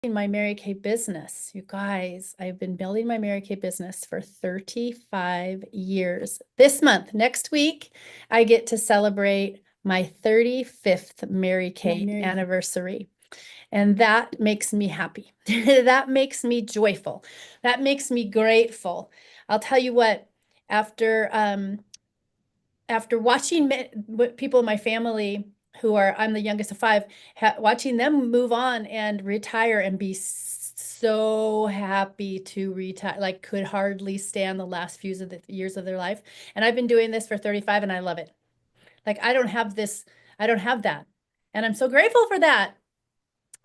My Mary Kay business. You guys, I've been building my Mary Kay business for 35 years. This month, next week, I get to celebrate my 35th Mary Kay anniversary. And that makes me happy. That makes me joyful. That makes me grateful. I'll tell you what, after watching people in my family I'm the youngest of five, watching them move on and retire and be so happy to retire, like could hardly stand the last few of the years of their life. And I've been doing this for 35 and I love it. Like I don't have that. And I'm so grateful for that.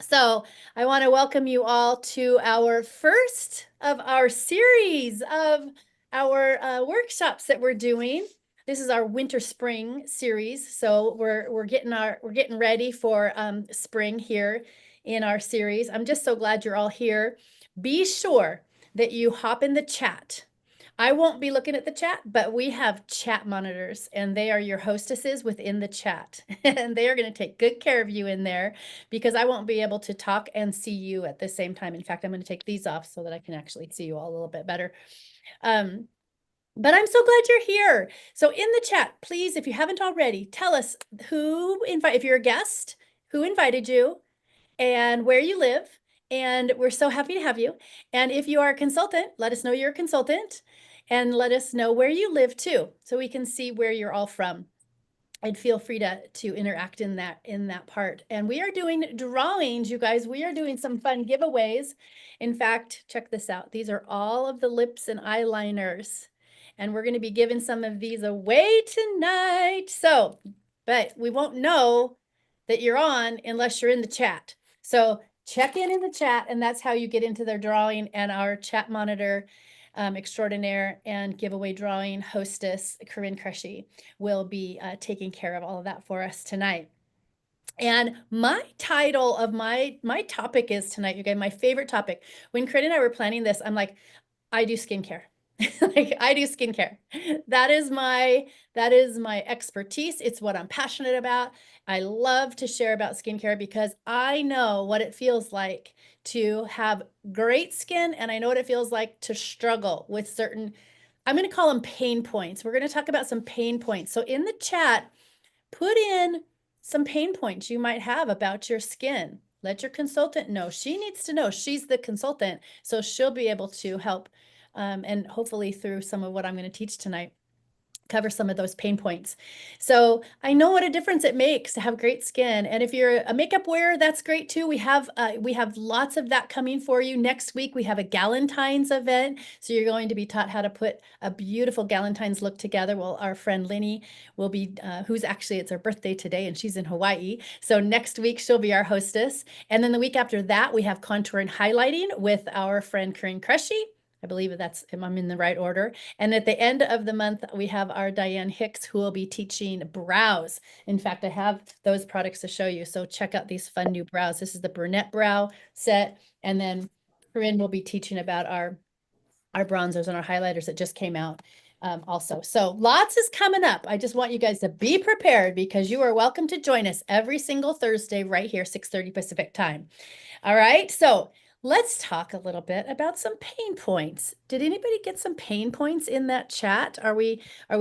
So I want to welcome you all to our first of our series of our workshops that we're doing. This is our winter spring series. So we're getting ready for spring here in our series. I'm just so glad you're all here. Be sure that you hop in the chat. I won't be looking at the chat, but we have chat monitors and they are your hostesses within the chat. And they are going to take good care of you in there because I won't be able to talk and see you at the same time. In fact, I'm going to take these off so that I can actually see you all a little bit better. But I'm so glad you're here. So in the chat, please, if you haven't already, tell us if you're a guest, who invited you and where you live. And we're so happy to have you. And if you are a consultant, let us know you're a consultant and let us know where you live too, so we can see where you're all from. And feel free to interact in that part. And we are doing drawings, you guys. We are doing some fun giveaways. In fact, check this out. These are all of the lips and eyeliners. And we're going to be giving some of these away tonight. So, but we won't know that you're on unless you're in the chat. So check in the chat, and that's how you get into their drawing. And our chat monitor extraordinaire and giveaway drawing hostess, Corinne Crushy, will be taking care of all of that for us tonight. And my title of my topic is tonight, you guys, my favorite topic. When Corinne and I were planning this, I'm like, I do skincare. Like I do skincare. That is my expertise. It's what I'm passionate about. I love to share about skincare because I know what it feels like to have great skin, and I know what it feels like to struggle with certain, I'm going to call them pain points. We're going to talk about some pain points. So in the chat, put in some pain points you might have about your skin. Let your consultant know. She needs to know. She's the consultant, so she'll be able to help, and hopefully through some of what I'm going to teach tonight, cover some of those pain points. So I know what a difference it makes to have great skin. And if you're a makeup wearer, that's great too. We have lots of that coming for you. Next week, we have a Galentine's event. So you're going to be taught how to put a beautiful Galentine's look together. Well, our friend Linny will be, it's her birthday today and she's in Hawaii. So next week, she'll be our hostess. And then the week after that, we have contour and highlighting with our friend Corinne Crushy. I believe I'm in the right order. And at the end of the month, we have our Diane Hicks, who will be teaching brows. In fact, I have those products to show you. So check out these fun new brows. This is the brunette brow set. And then Corinne will be teaching about our bronzers and our highlighters that just came out also. So lots is coming up. I just want you guys to be prepared because you are welcome to join us every single Thursday right here, 6:30 Pacific time. All right. So let's talk a little bit about some pain points. Did anybody get some pain points in that chat? Are we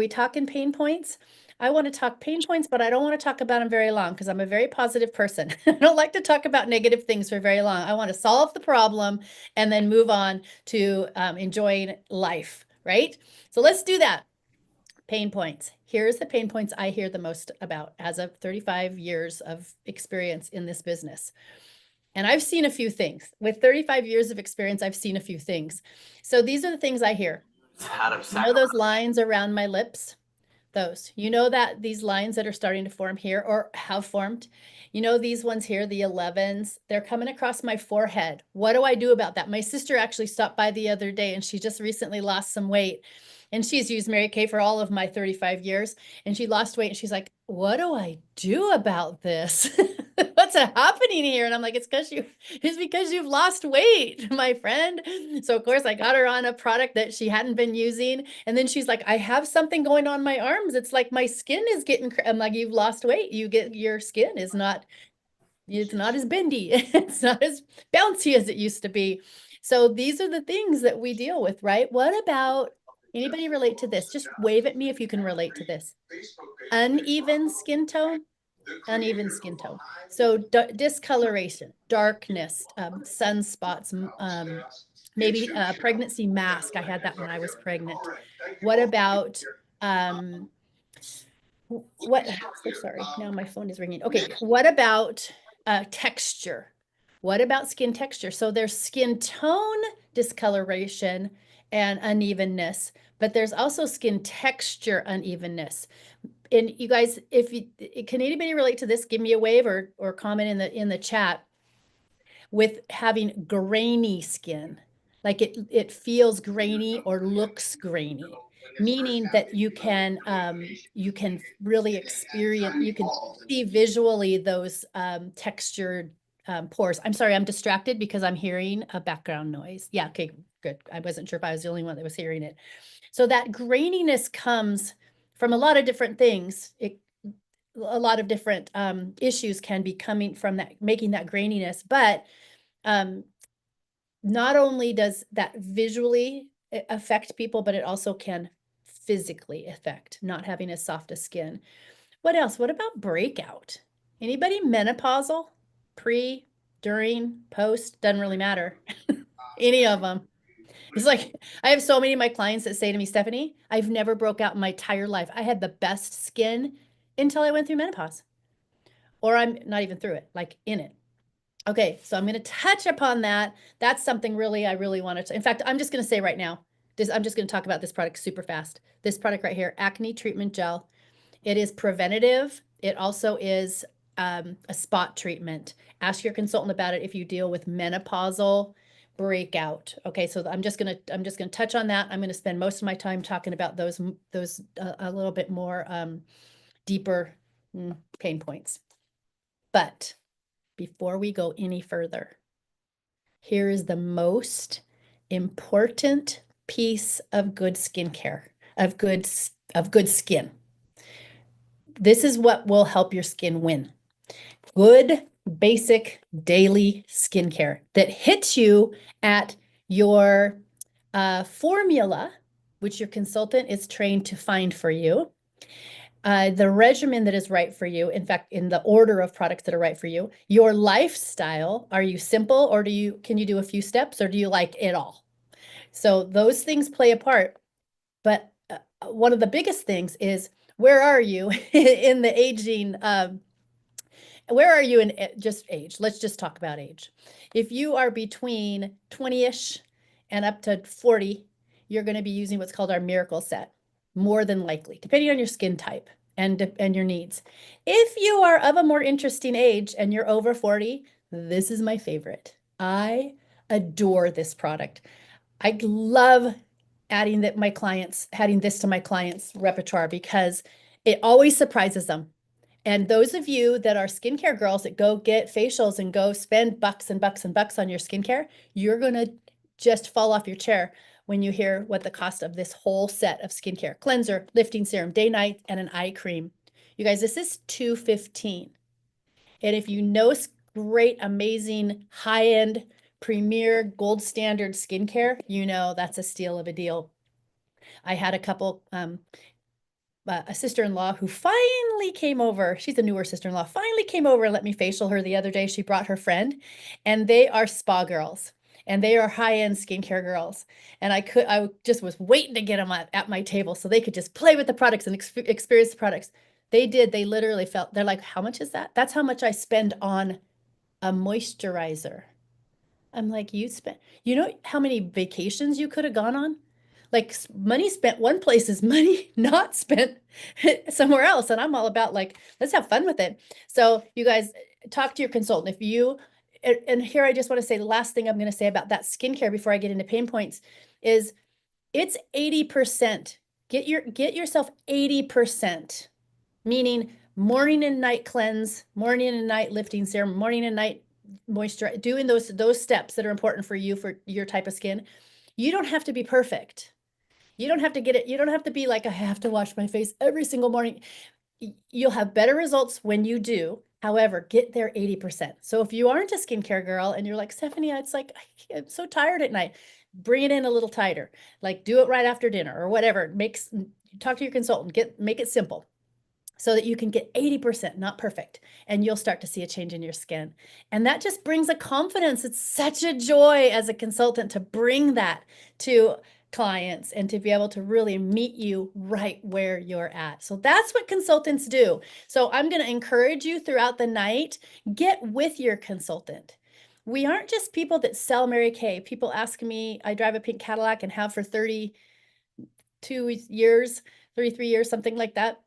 talking pain points? I want to talk pain points, but I don't want to talk about them very long because I'm a very positive person. I don't like to talk about negative things for very long. I want to solve the problem and then move on to enjoying life, right? So let's do that. Pain points. Here's the pain points I hear the most about as of 35 years of experience in this business. And I've seen a few things. With 35 years of experience, I've seen a few things. So these are the things I hear. You know those lines around my lips? Those. You know that these lines that are starting to form here or have formed? You know these ones here, the 11s? They're coming across my forehead. What do I do about that? My sister actually stopped by the other day and she just recently lost some weight. And she's used Mary Kay for all of my 35 years. And she lost weight and she's like, what do I do about this? What's happening here? And I'm like, it's because you've lost weight, my friend. So of course I got her on a product that she hadn't been using. And then she's like, I have something going on my arms. It's like my skin is getting, I'm like, you've lost weight. Your skin is not It's not as bendy. It's not as bouncy as it used to be. So these are the things that we deal with, right? What about anybody relate to this? Just wave at me if you can relate to this. Uneven skin tone, uneven skin tone. So discoloration, darkness, sunspots, maybe a pregnancy mask. I had that when I was pregnant. What about what? So sorry. Now my phone is ringing. Okay. What about texture? What about skin texture? So there's skin tone discoloration and unevenness, but there's also skin texture unevenness. And you guys, if you can anybody relate to this, give me a wave or comment in the chat with having grainy skin. Like it feels grainy or looks grainy, meaning that you can really experience, you can see visually those textured pores. I'm sorry, I'm distracted because I'm hearing a background noise. Yeah, okay, good. I wasn't sure if I was the only one that was hearing it. So that graininess comes from a lot of different things. A lot of different issues can be coming from that, making that graininess, but not only does that visually affect people, but it also can physically affect not having as soft a skin. What else? What about breakout? Anybody menopausal? Pre, during, post? Doesn't really matter. Any of them. It's like, I have so many of my clients that say to me, Stephanie, I've never broke out in my entire life. I had the best skin until I went through menopause. Or I'm not even through it, like in it. Okay, so I'm going to touch upon that. That's something really I really wanted to. In fact, I'm just going to say right now, I'm just going to talk about this product super fast. This product right here, acne treatment gel. It is preventative. It also is a spot treatment. Ask your consultant about it if you deal with menopausal breakout. Okay, so I'm just gonna touch on that. I'm gonna spend most of my time talking about those a little bit more deeper pain points. But before we go any further, here is the most important piece of good skincare, of good skin. This is what will help your skin win. Good basic daily skincare that hits you at your formula, which your consultant is trained to find for you. The regimen that is right for you, in fact, in the order of products that are right for you, your lifestyle. Are you simple or can you do a few steps or do you like it all? So those things play a part. But one of the biggest things is where are you in the aging? Where are you in just age? Let's just talk about age. If you are between 20-ish and up to 40, you're going to be using what's called our miracle set, more than likely, depending on your skin type and your needs. If you are of a more interesting age and you're over 40, this is my favorite. I adore this product. I love adding this to my clients' repertoire because it always surprises them. And those of you that are skincare girls that go get facials and go spend bucks and bucks and bucks on your skincare, you're going to just fall off your chair when you hear what the cost of this whole set of skincare, cleanser, lifting serum, day, night, and an eye cream. You guys, this is $215. And if you know great, amazing, high-end, premier, gold standard skincare, you know that's a steal of a deal. I had a couple a sister-in-law who finally came over. She's a newer sister-in-law, finally came over and let me facial her the other day. She brought her friend, and they are spa girls and they are high-end skincare girls. And I just was waiting to get them at my table so they could just play with the products and experience the products. They did. They literally they're like, how much is that? That's how much I spend on a moisturizer. I'm like, you know how many vacations you could have gone on? Like money spent one place is money not spent somewhere else. And I'm all about like, let's have fun with it. So you guys talk to your consultant. And here I just want to say the last thing I'm going to say about that skincare before I get into pain points is it's 80%. Get yourself 80%, meaning morning and night cleanse, morning and night lifting serum, morning and night moisture, doing those steps that are important for you for your type of skin. You don't have to be perfect. You don't have to get it. You don't have to be like, I have to wash my face every single morning. You'll have better results when you do. However, get there 80%. So if you aren't a skincare girl and you're like, Stephanie, it's like, I'm so tired at night, bring it in a little tighter. Like do it right after dinner or whatever. Talk to your consultant, make it simple so that you can get 80%, not perfect, and you'll start to see a change in your skin. And that just brings a confidence. It's such a joy as a consultant to bring that to clients and to be able to really meet you right where you're at. So that's what consultants do. So I'm going to encourage you throughout the night, get with your consultant. We aren't just people that sell Mary Kay. People ask me, I drive a pink Cadillac and have for 32 years, 33 years, something like that.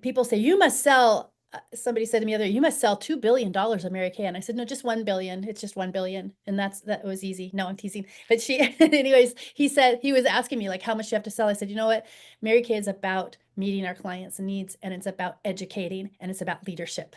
People say, you must sell, somebody said to me the other day, you must sell $2 billion of Mary Kay. And I said, no, just 1 billion. It's just 1 billion. And that was easy. No, I'm teasing. But anyways, he said, he was asking me like, how much you have to sell? I said, you know what? Mary Kay is about meeting our clients' needs, and it's about educating, and it's about leadership.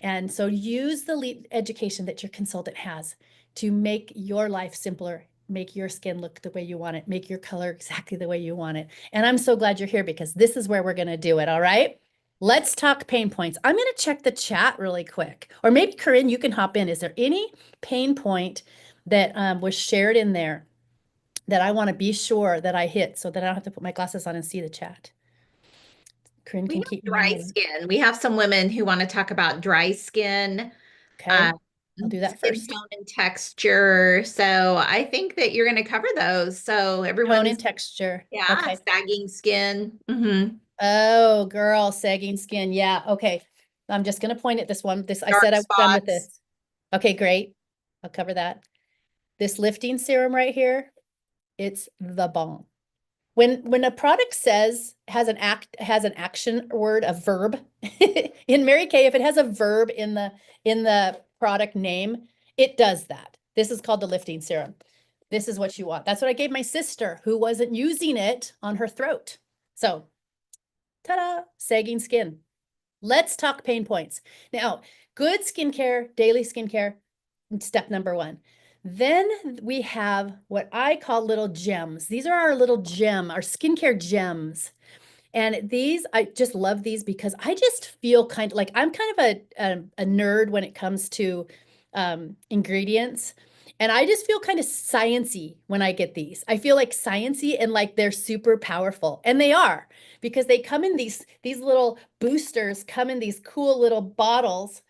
And so use the education that your consultant has to make your life simpler, make your skin look the way you want it, make your color exactly the way you want it. And I'm so glad you're here because this is where we're going to do it. All right. Let's talk pain points. I'm going to check the chat really quick. Or maybe Corinne, you can hop in. Is there any pain point that was shared in there that I want to be sure that I hit so that I don't have to put my glasses on and see the chat? Corinne We can have keep me in dry the loop. skin. We have some women who want to talk about dry skin, Okay. uh, I'll do that skin first. tone and texture. So I think that you're going to cover those. So Tone and everyone's, texture. yeah, Okay. sagging skin. Oh, girl, sagging skin. Yeah. Okay. I'm just going to point at this one. I Dark said I was done with spots. this. Okay, great. I'll cover that. This lifting serum right here, it's the bomb. When a product has an action word, a verb in Mary Kay, if it has a verb in the product name, it does that. This is called the lifting serum. This is what you want. That's what I gave my sister who wasn't using it on her throat. So, ta-da, sagging skin. Let's talk pain points. Now, good skincare, daily skincare, step number one. Then we have what I call little gems. These are our little our skincare gems. And these, I just love these because I just feel kind of like I'm kind of a nerd when it comes to ingredients. And I just feel kind of sciencey when I get these. I feel like sciencey and like they're super powerful. And they are because they come in these little boosters, come in these cool little bottles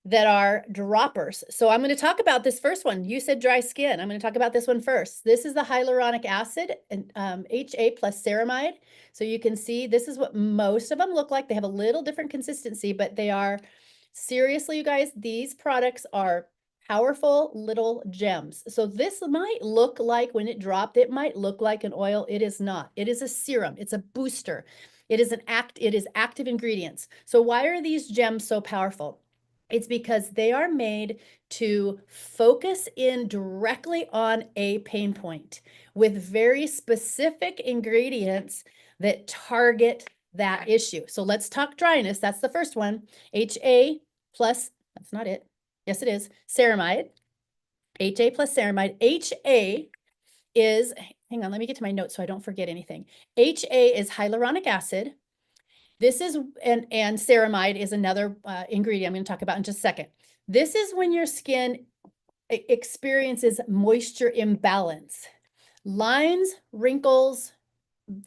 that are droppers. So I'm going to talk about this first one. You said dry skin. I'm going to talk about this one first. This is the hyaluronic acid and HA plus ceramide. So you can see this is what most of them look like. They have a little different consistency, but they are seriously, you guys, these products are powerful little gems. So this might look like when it dropped, it might look like an oil. It is not. It is a serum. It's a booster. It is active ingredients. So why are these gems so powerful? It's because they are made to focus in directly on a pain point with very specific ingredients that target that issue. So let's talk dryness. That's the first one. HA plus, that's not it. Yes, it is. Ceramide. HA plus ceramide. HA is, hang on, let me get to my notes so I don't forget anything. HA is hyaluronic acid. This is, and ceramide is another ingredient I'm going to talk about in just a second. This is when your skin experiences moisture imbalance. Lines, wrinkles,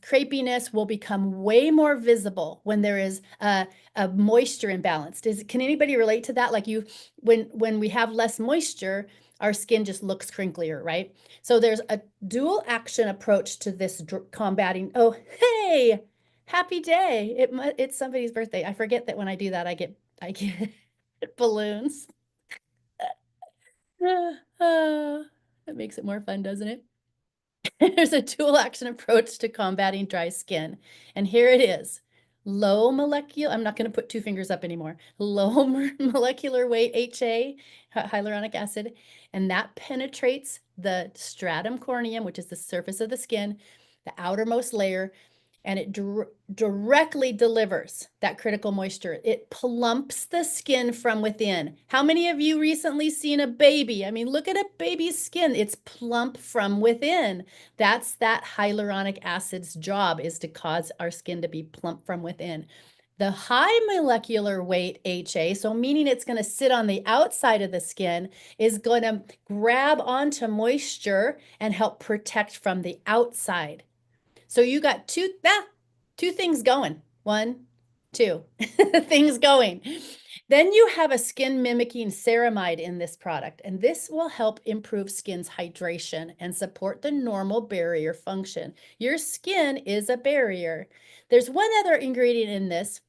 crepiness will become way more visible when there is a moisture imbalance. Can anybody relate to that? Like when we have less moisture, our skin just looks crinklier, right? So there's a dual action approach to this combating. Oh, hey, happy day. It's somebody's birthday. I forget that when I do that, I get balloons. That makes it more fun, doesn't it? There's a dual action approach to combating dry skin. And here it is. Low molecular, I'm not going to put two fingers up anymore. Low molecular weight HA, hyaluronic acid, and that penetrates the stratum corneum, which is the surface of the skin, the outermost layer, and it directly delivers that critical moisture. It plumps the skin from within. How many of you recently seen a baby? I mean, look at a baby's skin. It's plump from within. That's that hyaluronic acid's job, is to cause our skin to be plump from within. The high molecular weight HA, so meaning it's going to sit on the outside of the skin, is going to grab onto moisture and help protect from the outside. So you got two things going. One, two things going. Then you have a skin mimicking ceramide in this product, and this will help improve skin's hydration and support the normal barrier function. Your skin is a barrier. There's one other ingredient in this.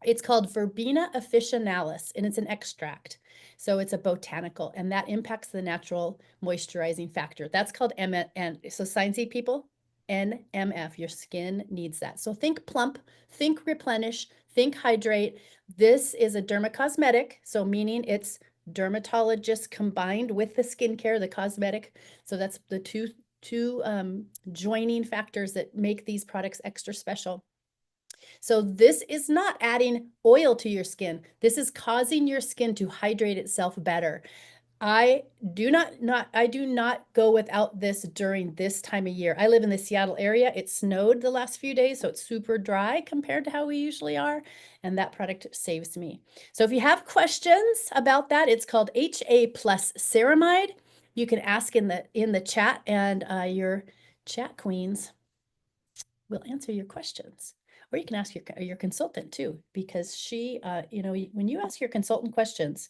It's called Verbena officinalis, and it's an extract. So it's a botanical, and that impacts the natural moisturizing factor. That's called MN. So sciencey people, NMF. Your skin needs that. So think plump, think replenish, think hydrate. This is a dermacosmetic, so meaning it's dermatologist combined with the skincare, the cosmetic. So that's the two joining factors that make these products extra special. So this is not adding oil to your skin. This is causing your skin to hydrate itself better. I do not go without this during this time of year. I live in the Seattle area. It snowed the last few days, so it's super dry compared to how we usually are, and that product saves me. So if you have questions about that, it's called HA plus ceramide. You can ask in the chat, and your chat queens will answer your questions. Or you can ask your consultant too, because she, when you ask your consultant questions,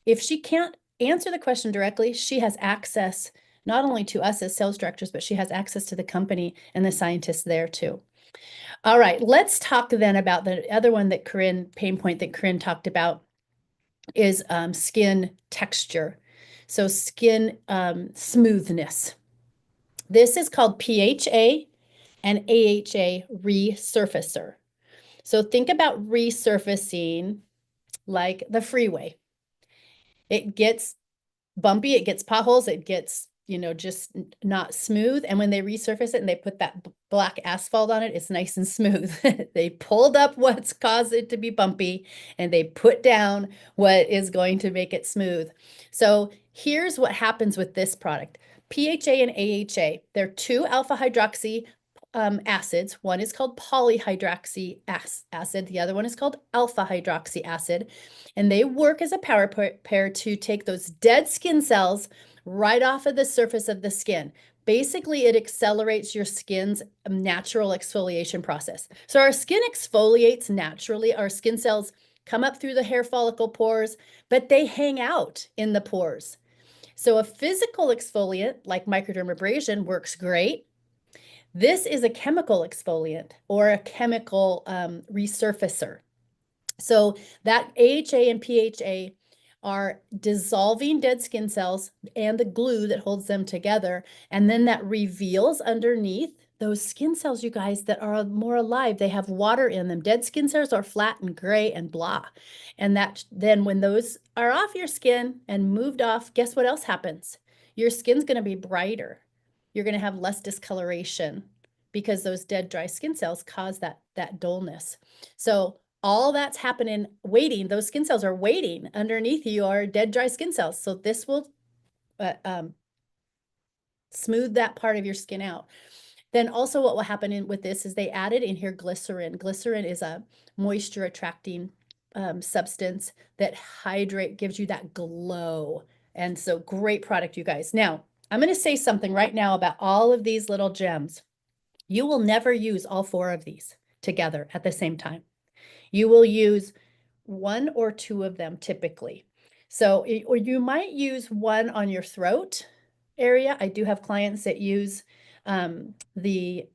if she can't answer the question directly, she has access not only to us as sales directors, but she has access to the company and the scientists there too. All right, let's talk then about the other one that pain point that Corinne talked about is skin texture. So skin smoothness. This is called PHA and AHA resurfacer. So think about resurfacing like the freeway. It gets bumpy, it gets potholes, it gets, just not smooth. And when they resurface it and they put that black asphalt on it, it's nice and smooth. They pulled up what's caused it to be bumpy and they put down what is going to make it smooth. So here's what happens with this product. PHA and AHA, they're two alpha hydroxy acids. One is called polyhydroxy acid. The other one is called alpha hydroxy acid. And they work as a power pair to take those dead skin cells right off of the surface of the skin. Basically, it accelerates your skin's natural exfoliation process. So our skin exfoliates naturally. Our skin cells come up through the hair follicle pores, but they hang out in the pores. So a physical exfoliant like microdermabrasion works great. This is a chemical exfoliant or a chemical resurfacer. So that AHA and PHA are dissolving dead skin cells and the glue that holds them together. And then that reveals underneath those skin cells, you guys, that are more alive. They have water in them. Dead skin cells are flat and gray and blah. And that then when those are off your skin and moved off, guess what else happens? Your skin's going to be brighter. You're going to have less discoloration because those dead dry skin cells cause that dullness. So all that's happening, waiting, those skin cells are waiting underneath your dead dry skin cells. So this will smooth that part of your skin out. Then also what will happen with this is they added in here glycerin. Glycerin is a moisture attracting substance that gives you that glow. And so great product, you guys. Now, I'm going to say something right now about all of these little gems. You will never use all four of these together at the same time. You will use one or two of them typically. So, or you might use one on your throat area. I do have clients that use the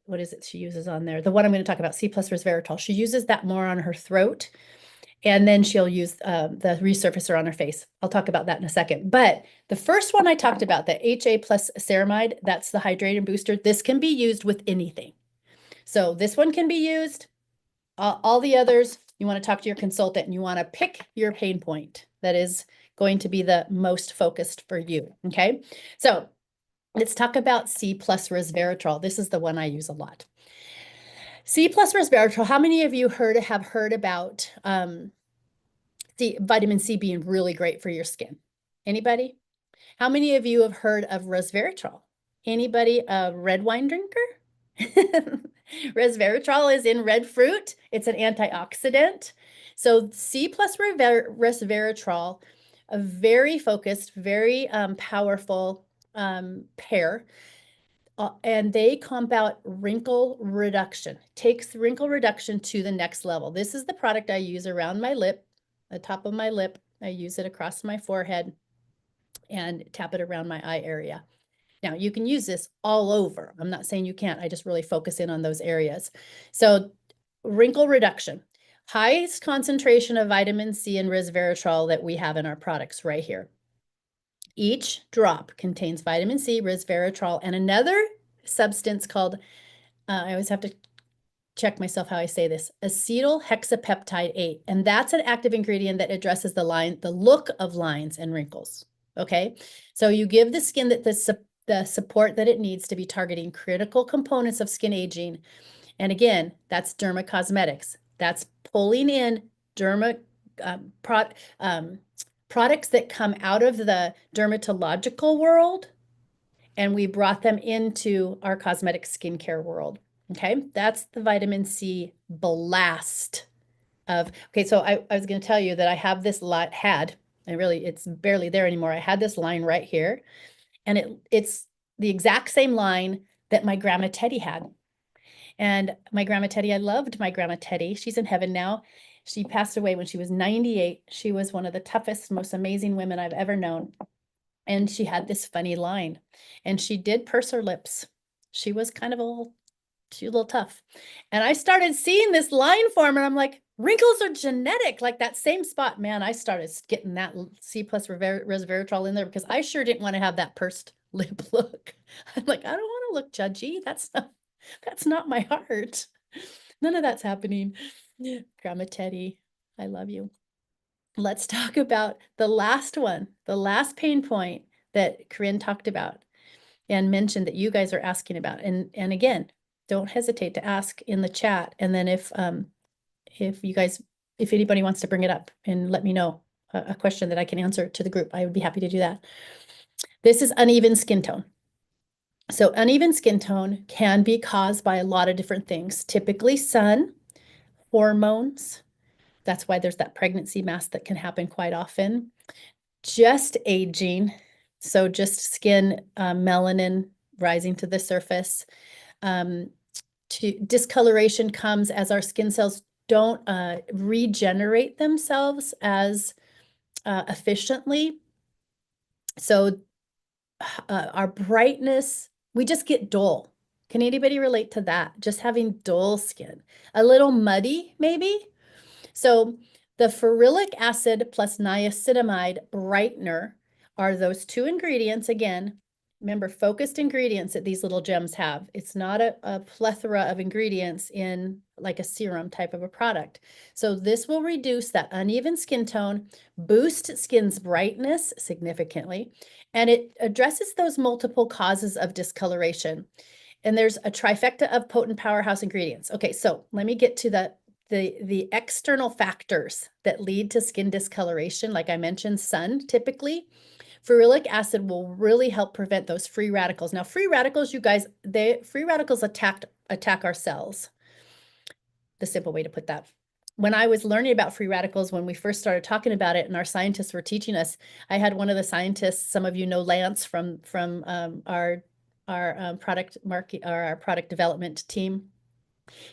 what is it she uses on there? The one I'm going to talk about, C plus resveratrol. She uses that more on her throat. And then she'll use the resurfacer on her face. I'll talk about that in a second. But the first one I talked about, the HA plus ceramide, that's the hydrating booster. This can be used with anything. So this one can be used. All the others, you want to talk to your consultant and you want to pick your pain point that is going to be the most focused for you. Okay. So let's talk about C plus resveratrol. This is the one I use a lot. C plus resveratrol. How many of you have heard about vitamin C being really great for your skin? Anybody? How many of you have heard of resveratrol? Anybody a red wine drinker? Resveratrol is in red fruit. It's an antioxidant. So C plus resveratrol, a very focused, very powerful pair. And they combat wrinkle reduction, takes wrinkle reduction to the next level. This is the product I use around my lip, the top of my lip. I use it across my forehead and tap it around my eye area. Now, you can use this all over. I'm not saying you can't. I just really focus in on those areas. So, wrinkle reduction, highest concentration of vitamin C and resveratrol that we have in our products right here. Each drop contains vitamin C, resveratrol, and another substance called, I always have to check myself how I say this, acetyl hexapeptide 8. And that's an active ingredient that addresses the look of lines and wrinkles. Okay. So you give the skin the support that it needs to be targeting critical components of skin aging. And again, that's dermacosmetics. That's pulling in derma products that come out of the dermatological world, and we brought them into our cosmetic skincare world. Okay, that's the vitamin C blast of, okay, so I was going to tell you that I have this lot and really it's barely there anymore. I had this line right here, and it's the exact same line that my grandma Teddy had. And my grandma Teddy, I loved my grandma Teddy. She's in heaven now. She passed away when she was 98. She was one of the toughest, most amazing women I've ever known. And she had this funny line, and she did purse her lips. She was kind of she was a little tough. And I started seeing this line form, and I'm like, wrinkles are genetic, like that same spot. Man, I started getting that C plus resveratrol in there because I sure didn't want to have that pursed lip look. I'm like, I don't want to look judgy. That's not my heart. None of that's happening. Grandma Teddy, I love you. Let's talk about the last one, the last pain point that Corinne talked about and mentioned that you guys are asking about. And again, don't hesitate to ask in the chat. And then if anybody wants to bring it up and let me know a question that I can answer to the group, I would be happy to do that. This is uneven skin tone. So uneven skin tone can be caused by a lot of different things, typically sun, hormones. That's why there's that pregnancy mask that can happen quite often. Just aging, so just skin melanin rising to the surface. Discoloration comes as our skin cells don't regenerate themselves as efficiently. So our brightness, we just get dull. Can anybody relate to that? Just having dull skin, a little muddy maybe? So the ferulic acid plus niacinamide brightener are those two ingredients. Again, remember, focused ingredients that these little gems have. It's not a plethora of ingredients in like a serum type of a product. So this will reduce that uneven skin tone, boost skin's brightness significantly, and it addresses those multiple causes of discoloration. And there's a trifecta of potent powerhouse ingredients. Okay, so let me get to the external factors that lead to skin discoloration. Like I mentioned, sun typically. Ferulic acid will really help prevent those free radicals. Now, free radicals, you guys, free radicals attack our cells. The simple way to put that. When I was learning about free radicals, when we first started talking about it and our scientists were teaching us, I had one of the scientists, some of you know Lance from our product market or our product development team.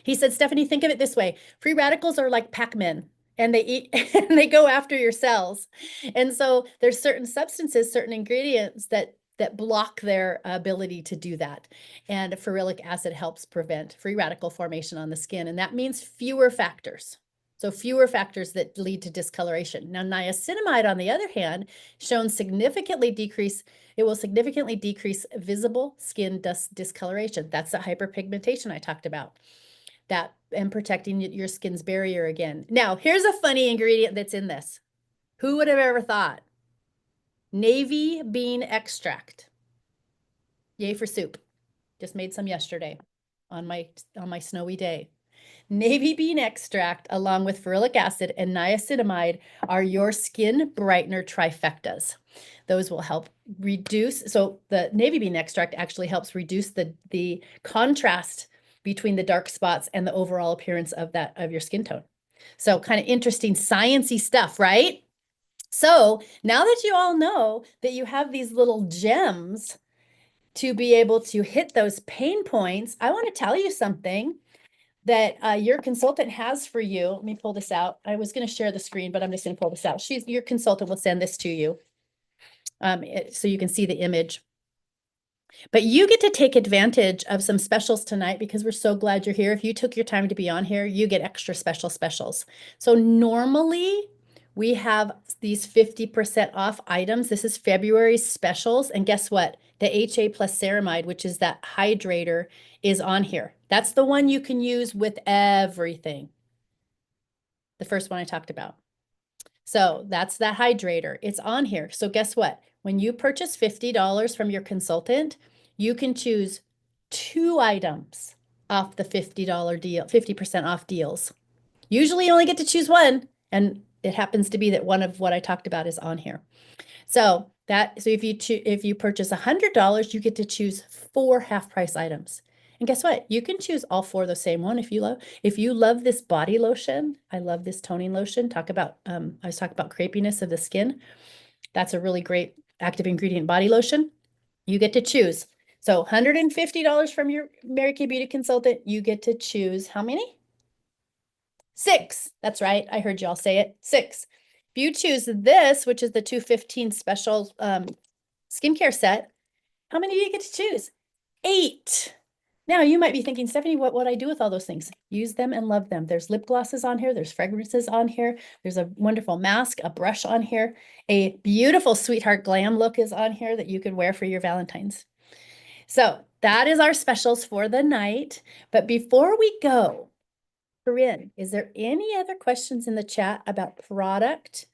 He said, Stephanie, think of it this way. Free radicals are like Pac-Men, and they eat and they go after your cells. And so there's certain substances, certain ingredients that block their ability to do that. And ferulic acid helps prevent free radical formation on the skin. And that means fewer factors. So fewer factors that lead to discoloration. Now, niacinamide, on the other hand, shown it will significantly decrease visible skin discoloration. That's the hyperpigmentation I talked about. That and protecting your skin's barrier again. Now, here's a funny ingredient that's in this. Who would have ever thought? Navy bean extract. Yay for soup. Just made some yesterday on my snowy day. Navy bean extract, along with ferulic acid and niacinamide, are your skin brightener trifectas. Those will help reduce. So the navy bean extract actually helps reduce the contrast between the dark spots and the overall appearance of your skin tone. So kind of interesting sciencey stuff, right? So now that you all know that you have these little gems to be able to hit those pain points, I want to tell you something that your consultant has for you. Let me pull this out. I was going to share the screen, but I'm just going to pull this out. Your consultant will send this to you so you can see the image. But you get to take advantage of some specials tonight because we're so glad you're here. If you took your time to be on here, you get extra specials. So normally we have these 50% off items. This is February's specials. And guess what? The HA plus ceramide, which is that hydrator, is on here. That's the one you can use with everything. The first one I talked about. So that's that hydrator. It's on here. So guess what? When you purchase $50 from your consultant, you can choose 2 items off the $50 deal, 50% off deals. Usually you only get to choose one, and it happens to be that one of what I talked about is on here. So if you purchase $100, you get to choose 4 half price items. And guess what? You can choose all 4 of the same one if you love. If you love this body lotion, I love this toning lotion. I was talking about crepiness of the skin. That's a really great active ingredient body lotion. You get to choose. So $150 from your Mary Kay Beauty consultant. You get to choose how many? 6. That's right. I heard y'all say it. 6. If you choose this, which is the 215 special skincare set, how many do you get to choose? 8. Now you might be thinking, Stephanie, what would I do with all those things? Use them and love them. There's lip glosses on here. There's fragrances on here. There's a wonderful mask, a brush on here. A beautiful sweetheart glam look is on here that you could wear for your Valentine's. So that is our specials for the night. But before we go, Corinne, is there any other questions in the chat about product?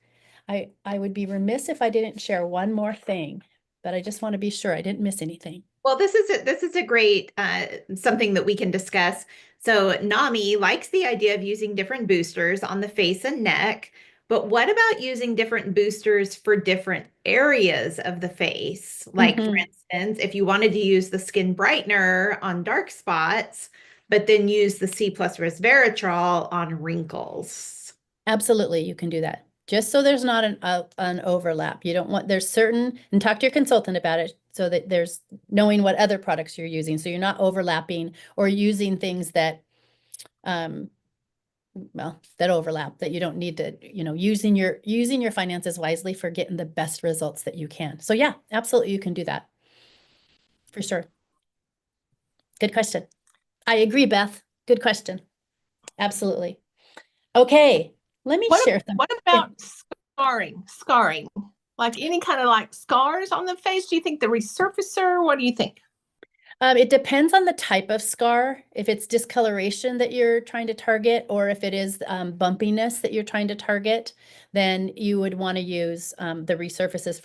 I would be remiss if I didn't share one more thing, but I just want to be sure I didn't miss anything. Well, this is a great something that we can discuss. So Nami likes the idea of using different boosters on the face and neck, but what about using different boosters for different areas of the face? Like for instance, if you wanted to use the skin brightener on dark spots, but then use the C plus resveratrol on wrinkles. Absolutely, you can do that. Just so there's not an overlap. You don't want, there's certain, and talk to your consultant about it so that there's knowing what other products you're using. So you're not overlapping or using things that, well, that overlap that you don't need to, using your finances wisely for getting the best results that you can. So yeah, absolutely. You can do that for sure. Good question. I agree, Beth. Good question. Absolutely. Okay. Let me share something. What about scarring? Scarring, like any kind of like scars on the face? Do you think the resurfacer? What do you think? It depends on the type of scar. If it's discoloration that you're trying to target, or if it is bumpiness that you're trying to target, then you would want to use the resurfacer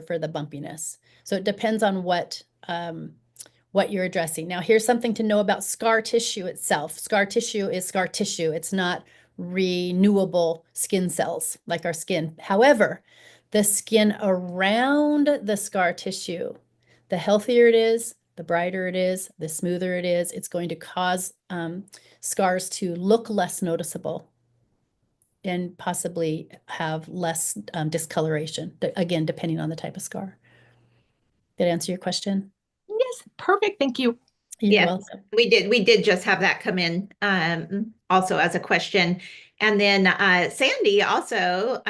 for the bumpiness. So it depends on what you're addressing. Now, here's something to know about scar tissue itself. Scar tissue is scar tissue. It's not renewable skin cells like our skin. However, the skin around the scar tissue, the healthier it is, the brighter it is, the smoother it is, it's going to cause scars to look less noticeable and possibly have less discoloration, again, depending on the type of scar. Did I answer your question? Yes, perfect. Thank you. You're welcome. We did just have that come in also as a question. And then Sandy also,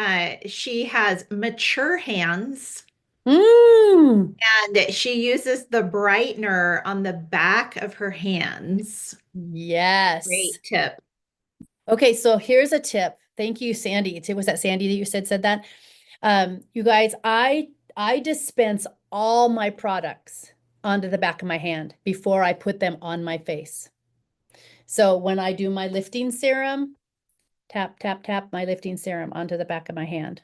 she has mature hands. Mm. And she uses the brightener on the back of her hands. Yes. Great tip. Okay, so here's a tip. Thank you, Sandy. Was that Sandy that you said that? You guys, I dispense all my products onto the back of my hand before I put them on my face. So when I do my lifting serum, tap, tap, tap my lifting serum onto the back of my hand.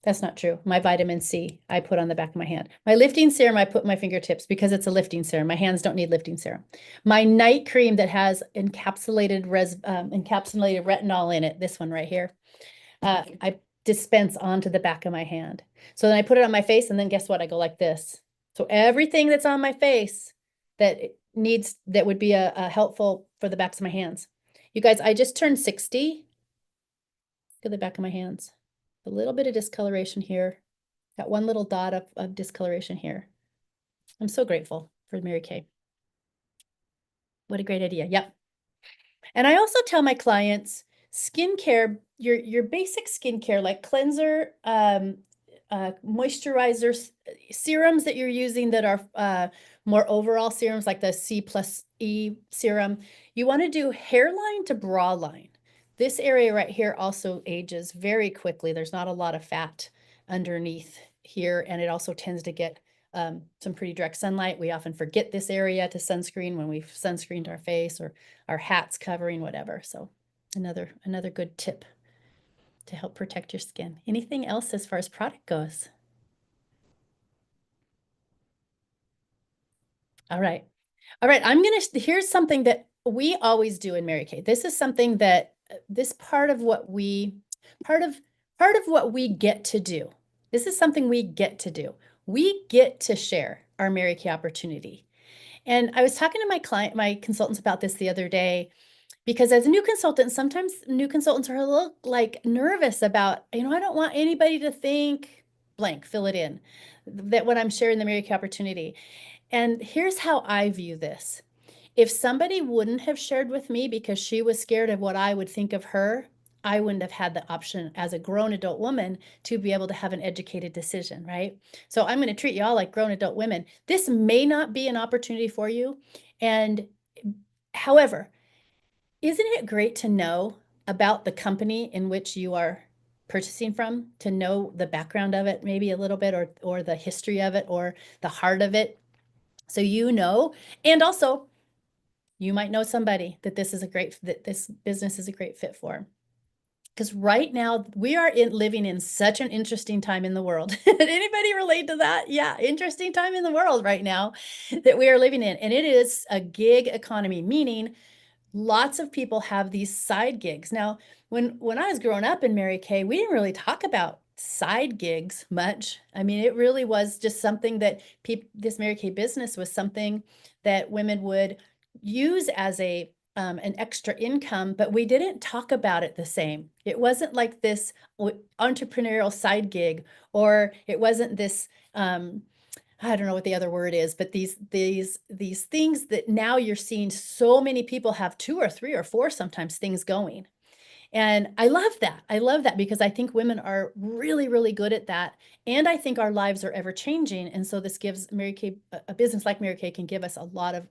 That's not true. My vitamin C, I put on the back of my hand. My lifting serum, I put my fingertips because it's a lifting serum. My hands don't need lifting serum. My night cream that has encapsulated retinol in it, this one right here, I dispense onto the back of my hand. So then I put it on my face, and then guess what? I go like this. So everything that's on my face that needs that would be a helpful for the backs of my hands. You guys, I just turned 60. Look at the back of my hands. A little bit of discoloration here. Got one little dot of discoloration here. I'm so grateful for Mary Kay. What a great idea. Yep. And I also tell my clients, skincare, your basic skincare, like cleanser, moisturizers, serums that you're using that are more overall serums, like the C+E serum. You want to do hairline to bra line. This area right here also ages very quickly. There's not a lot of fat underneath here, and it also tends to get some pretty direct sunlight. We often forget this area to sunscreen when we've sunscreened our face or our hats covering, whatever. So another good tip to help protect your skin. Anything else as far as product goes? All right. All right. Here's something that we always do in Mary Kay. This is something that this part of what part of what we get to do. This is something we get to do. We get to share our Mary Kay opportunity. And I was talking to my consultants about this the other day, because as a new consultant, sometimes new consultants are a little like nervous about, I don't want anybody to think blank, fill it in, that when I'm sharing the Mary Kay opportunity. And here's how I view this. If somebody wouldn't have shared with me because she was scared of what I would think of her, I wouldn't have had the option as a grown adult woman to be able to have an educated decision, right? So I'm going to treat you all like grown adult women. This may not be an opportunity for you. And however, isn't it great to know about the company in which you are purchasing from, to know the background of it, maybe a little bit, or the history of it, or the heart of it? So and also you might know somebody that this business is a great fit for. Because right now we are living in such an interesting time in the world. Anybody relate to that? Yeah, interesting time in the world right now that we are living in. And it is a gig economy, meaning lots of people have these side gigs. Now, when I was growing up in Mary Kay, we didn't really talk about side gigs much. I mean, it really was just something that this Mary Kay business was something that women would use as an extra income, but we didn't talk about it the same. It wasn't like this entrepreneurial side gig, or it wasn't this I don't know what the other word is, but these things that now you're seeing so many people have 2 or 3 or 4 sometimes things going. And I love that. I love that because I think women are really, really good at that. And I think our lives are ever changing. And so this gives Mary Kay, a business like Mary Kay can give us a lot of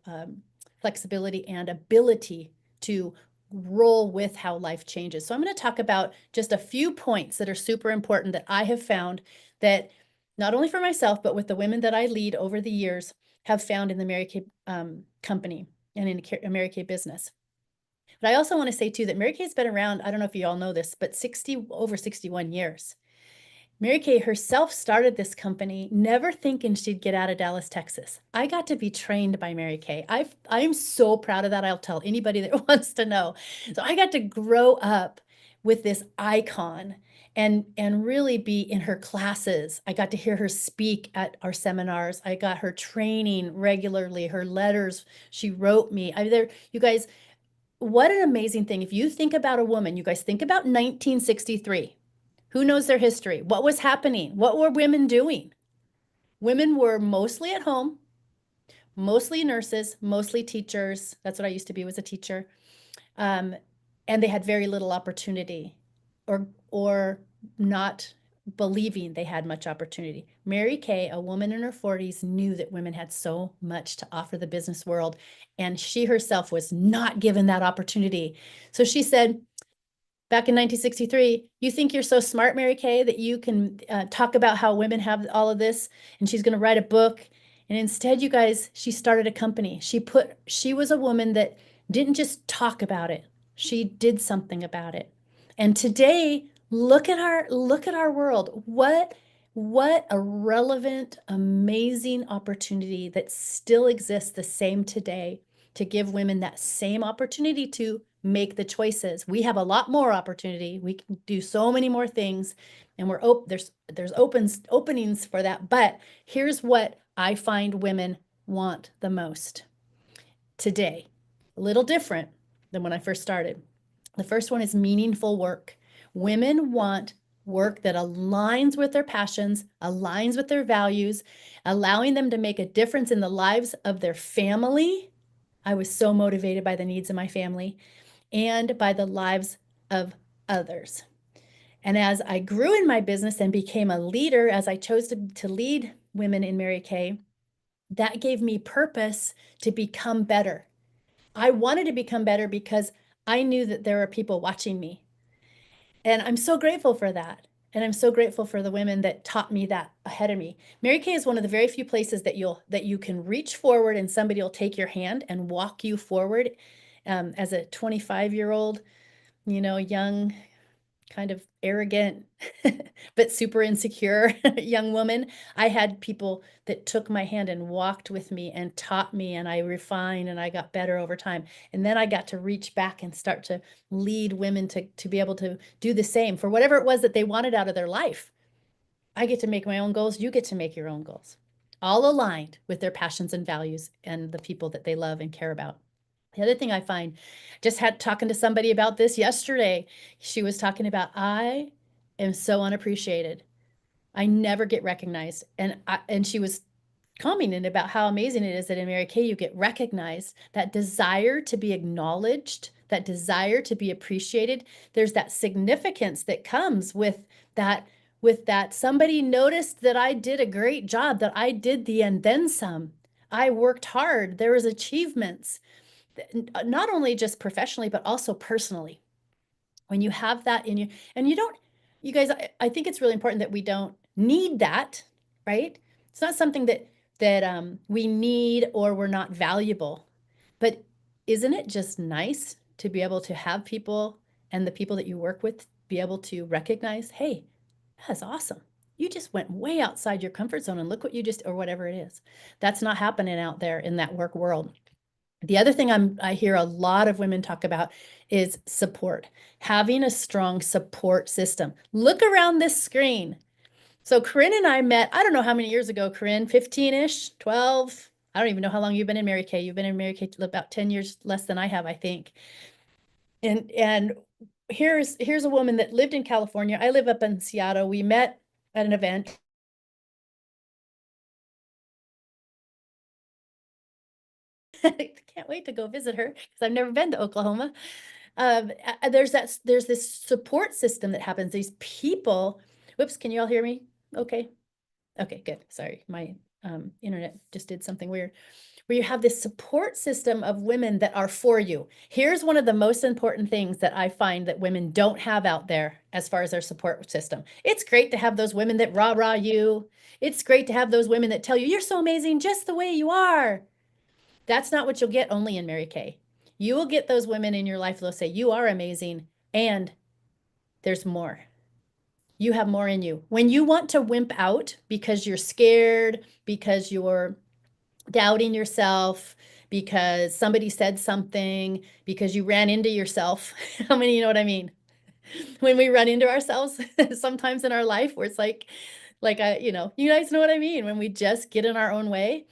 flexibility and ability to roll with how life changes. So I'm going to talk about just a few points that are super important that I have found that not only for myself, but with the women that I lead over the years have found in the Mary Kay company and in a Mary Kay business. But I also want to say too that Mary Kay's been around, I don't know if you all know this, but over 61 years. Mary Kay herself started this company, never thinking she'd get out of Dallas, Texas. I got to be trained by Mary Kay. I'm so proud of that. I'll tell anybody that wants to know. So I got to grow up with this icon and really be in her classes. I got to hear her speak at our seminars. I got her training regularly, her letters she wrote me. You guys, what an amazing thing. If you think about a woman, you guys think about 1963. Who knows their history? What was happening? What were women doing? Women were mostly at home, mostly nurses, mostly teachers. That's what I used to be, was a teacher. And they had very little opportunity, or not believing they had much opportunity. Mary Kay, a woman in her 40s, knew that women had so much to offer the business world, and she herself was not given that opportunity. So she said, back in 1963, you think you're so smart, Mary Kay, that you can talk about how women have all of this, and she's going to write a book. And instead, you guys, she started a company. She was a woman that didn't just talk about it. She did something about it. And today, look at our world. What a relevant, amazing opportunity that still exists the same today, to give women that same opportunity to make the choices. We have a lot more opportunity. We can do so many more things, and there's openings for that. But here's what I find women want the most. today, a little different than when I first started. The first one is meaningful work. Women want work that aligns with their passions, aligns with their values, allowing them to make a difference in the lives of their family. I was so motivated by the needs of my family and by the lives of others. And as I grew in my business and became a leader, as I chose to lead women in Mary Kay, that gave me purpose to become better. I wanted to become better because I knew that there are people watching me. And I'm so grateful for that. And I'm so grateful for the women that taught me that ahead of me. Mary Kay is one of the very few places that you can reach forward and somebody will take your hand and walk you forward. As a 25-year-old, young, kind of arrogant, but super insecure young woman, I had people that took my hand and walked with me and taught me, and I refined and I got better over time. And then I got to reach back and start to lead women to be able to do the same for whatever it was that they wanted out of their life. I get to make my own goals. You get to make your own goals, all aligned with their passions and values and the people that they love and care about. The other thing I find, just had talking to somebody about this yesterday. She was talking about, I am so unappreciated. I never get recognized. And she was commenting about how amazing it is that in Mary Kay you get recognized, that desire to be acknowledged, that desire to be appreciated. There's that significance that comes with that somebody noticed that I did a great job, that I did the and then some. I worked hard. There was achievements, not only just professionally, but also personally. When you have that in you, and you guys, I think it's really important that we don't need that, right? It's not something that we need or we're not valuable. But isn't it just nice to be able to have people and the people that you work with be able to recognize, hey, that's awesome. You just went way outside your comfort zone and look what you just, or whatever it is. That's not happening out there in that work world. The other thing I hear a lot of women talk about is support, having a strong support system. Look around this screen. So Corinne and I met, I don't know how many years ago, Corinne, 15-ish, 12. I don't even know how long you've been in Mary Kay. You've been in Mary Kay about 10 years less than I have, I think. And here's a woman that lived in California. I live up in Seattle. We met at an event. I can't wait to go visit her because I've never been to Oklahoma. There's this support system that happens. These people, whoops, can you all hear me? Okay. Okay, good. Sorry, my internet just did something weird. Where you have this support system of women that are for you. Here's one of the most important things that I find that women don't have out there as far as their support system. It's great to have those women that rah-rah you. It's great to have those women that tell you, you're so amazing just the way you are. That's not what you'll get only in Mary Kay. You will get those women in your life that'll say, you are amazing, and there's more. You have more in you. When you want to wimp out because you're scared, because you're doubting yourself, because somebody said something, because you ran into yourself. How many, you know what I mean? When we run into ourselves sometimes in our life where it's like you guys know what I mean? When we just get in our own way,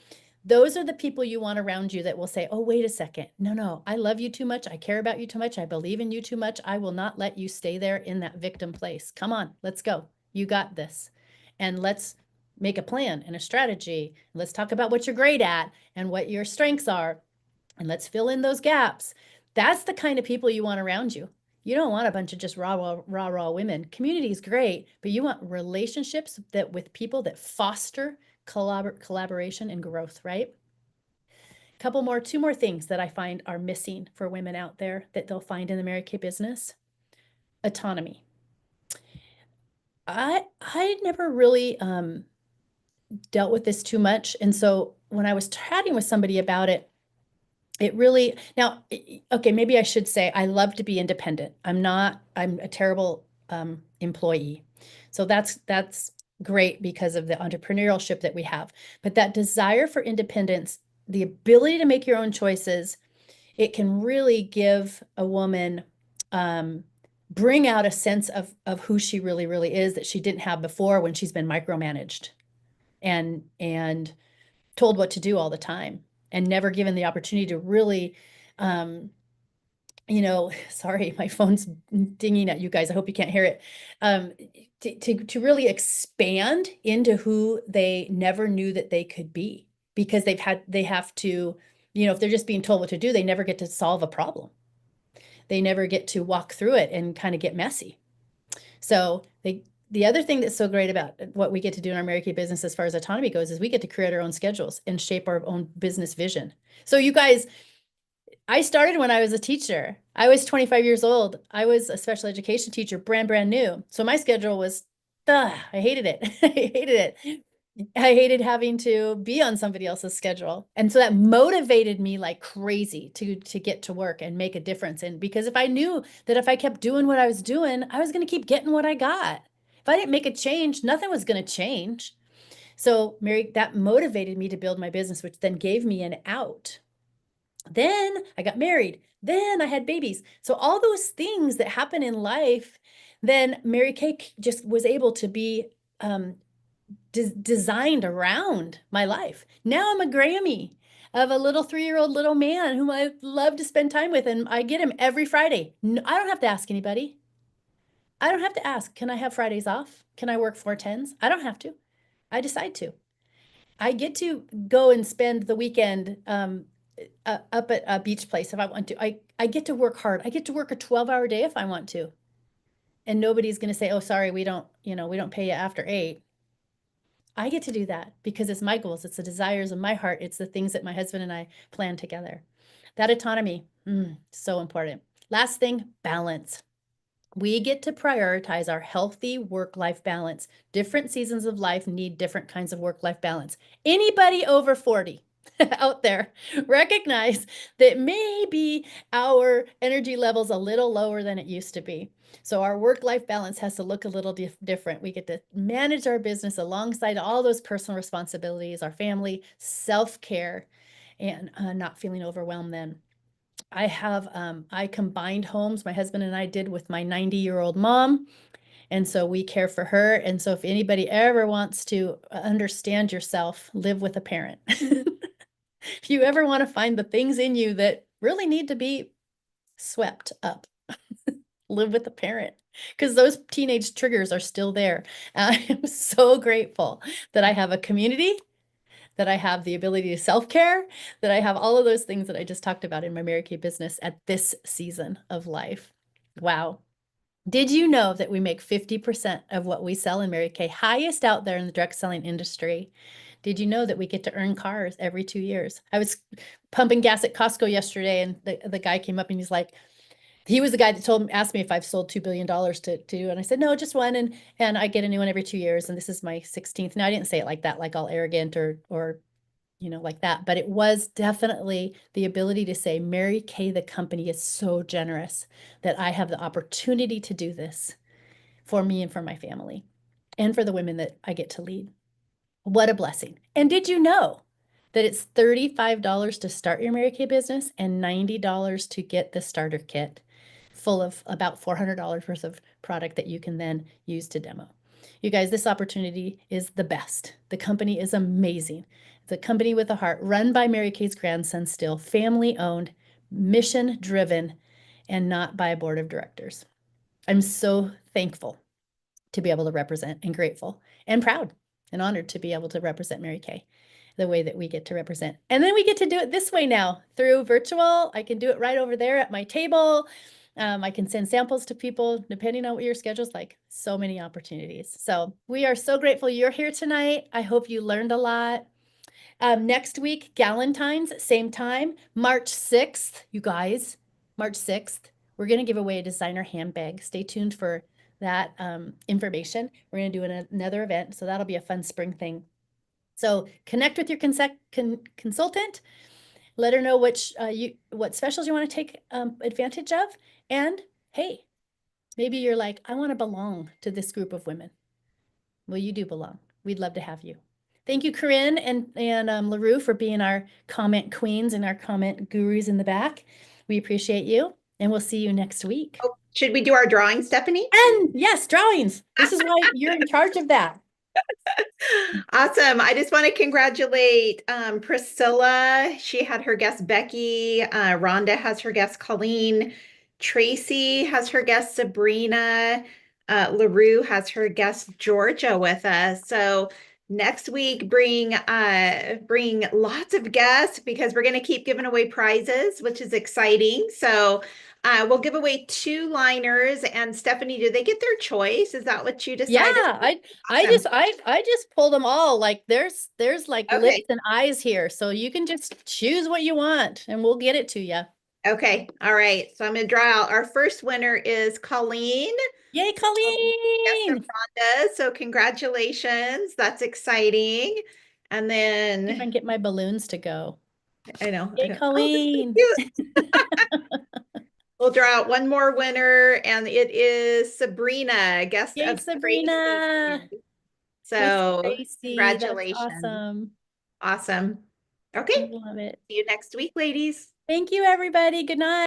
those are the people you want around you that will say, oh, wait a second. No, I love you too much. I care about you too much. I believe in you too much. I will not let you stay there in that victim place. Come on, let's go. You got this. And let's make a plan and a strategy. Let's talk about what you're great at and what your strengths are. And let's fill in those gaps. That's the kind of people you want around you. You don't want a bunch of just raw women. Community is great, but you want relationships that with people that foster collaboration and growth, right? Two more things that I find are missing for women out there that they'll find in the Mary Kay business. Autonomy. I never really dealt with this too much. And so when I was chatting with somebody about it, it really, now, okay, maybe I should say I love to be independent. I'm a terrible employee. So that's great because of the entrepreneurship that we have. But that desire for independence, the ability to make your own choices, it can really give a woman, bring out a sense of who she really, really is that she didn't have before when she's been micromanaged and told what to do all the time. and never given the opportunity to really, sorry, my phone's dinging at you guys. I hope you can't hear it. To really expand into who they never knew that they could be, because they have to, if they're just being told what to do, they never get to solve a problem. They never get to walk through it and kind of get messy. So the other thing that's so great about what we get to do in our Mary Kay business as far as autonomy goes is we get to create our own schedules and shape our own business vision. So you guys, I started when I was a teacher. I was 25 years old. I was a special education teacher, brand new. So my schedule was, I hated it. I hated it. I hated having to be on somebody else's schedule. And so that motivated me like crazy to get to work and make a difference. And because if I knew that if I kept doing what I was doing, I was going to keep getting what I got. If I didn't make a change, nothing was going to change. So that motivated me to build my business, which then gave me an out. Then I got married. Then I had babies. So all those things that happen in life, then Mary Kay just was able to be designed around my life. Now I'm a Grammy of a little 3-year-old little man whom I love to spend time with, and I get him every Friday. No, I don't have to ask anybody. I don't have to ask, can I have Fridays off? Can I work 4 10s? I don't have to. I decide to. I get to go and spend the weekend up at a beach place if I want to. I get to work hard. I get to work a 12-hour day if I want to. And nobody's going to say, oh, sorry, we don't pay you after 8. I get to do that because it's my goals. It's the desires of my heart. It's the things that my husband and I plan together. That autonomy, so important. Last thing, balance. We get to prioritize our healthy work-life balance. Different seasons of life need different kinds of work-life balance. Anybody over 40 out there recognize that maybe our energy level's a little lower than it used to be. So our work-life balance has to look a little different. We get to manage our business alongside all those personal responsibilities, our family, self-care, and not feeling overwhelmed then. I combined homes, my husband and I did, with my 90-year-old mom. And so we care for her. And so if anybody ever wants to understand yourself, live with a parent. If you ever want to find the things in you that really need to be swept up, live with a parent, because those teenage triggers are still there. I am so grateful that I have a community, that I have the ability to self-care, that I have all of those things that I just talked about in my Mary Kay business at this season of life. Wow. Did you know that we make 50% of what we sell in Mary Kay, highest out there in the direct selling industry? Did you know that we get to earn cars every 2 years? I was pumping gas at Costco yesterday, and the guy came up and he's like, he was the guy that asked me if I've sold $2 billion to do. And I said, no, just one. And I get a new one every 2 years. And this is my 16th. Now, I didn't say it like that, like all arrogant or like that. But it was definitely the ability to say, Mary Kay, the company, is so generous that I have the opportunity to do this for me and for my family and for the women that I get to lead. What a blessing. And did you know that it's $35 to start your Mary Kay business and $90 to get the starter kit full of about $400 worth of product that you can then use to demo? You guys, this opportunity is the best. The company is amazing. It's a company with a heart, run by Mary Kay's grandson still, family owned, mission driven, and not by a board of directors. I'm so thankful to be able to represent, and grateful and proud and honored to be able to represent Mary Kay the way that we get to represent. And then we get to do it this way now through virtual. I can do it right over there at my table. I can send samples to people depending on what your schedule's like. So many opportunities. So we are so grateful you're here tonight. I hope you learned a lot. Next week, Galentine's, same time, March 6th, you guys, March 6th, we're going to give away a designer handbag. Stay tuned for that information. We're going to do another event, so that'll be a fun spring thing. So connect with your consultant. Let her know what specials you want to take advantage of. And hey, maybe you're like, I want to belong to this group of women. Well, you do belong. We'd love to have you. Thank you, Corinne and LaRue, for being our comment queens and our comment gurus in the back. We appreciate you, and we'll see you next week. Oh, should we do our drawing, Stephanie? And yes, drawings. This is why you're in charge of that. Awesome. I just want to congratulate Priscilla. She had her guest Becky. Rhonda has her guest Colleen. Tracy has her guest Sabrina. LaRue has her guest Georgia with us. So next week, bring lots of guests because we're going to keep giving away prizes, which is exciting. So we'll give away 2 liners. And Stephanie, do they get their choice? Is that what you Yeah, decided? I Awesome. just I just pulled them all. Like there's like lips Okay. and eyes here. So you can just choose what you want and we'll get it to you. Okay. All right. So I'm going to draw out. Our first winner is Colleen. Yay, Yes, of Colleen! Rhonda. So congratulations. That's exciting. And See if I can then get my balloons to go. I know. Yay, Oh, that's so Colleen! cute. We'll draw out one more winner, and it is Sabrina, guest Yay, of Tracy. Sabrina! Miss So Tracy, that's congratulations. awesome. Awesome. I Okay. love it. See you next week, ladies. Thank you, everybody. Good night.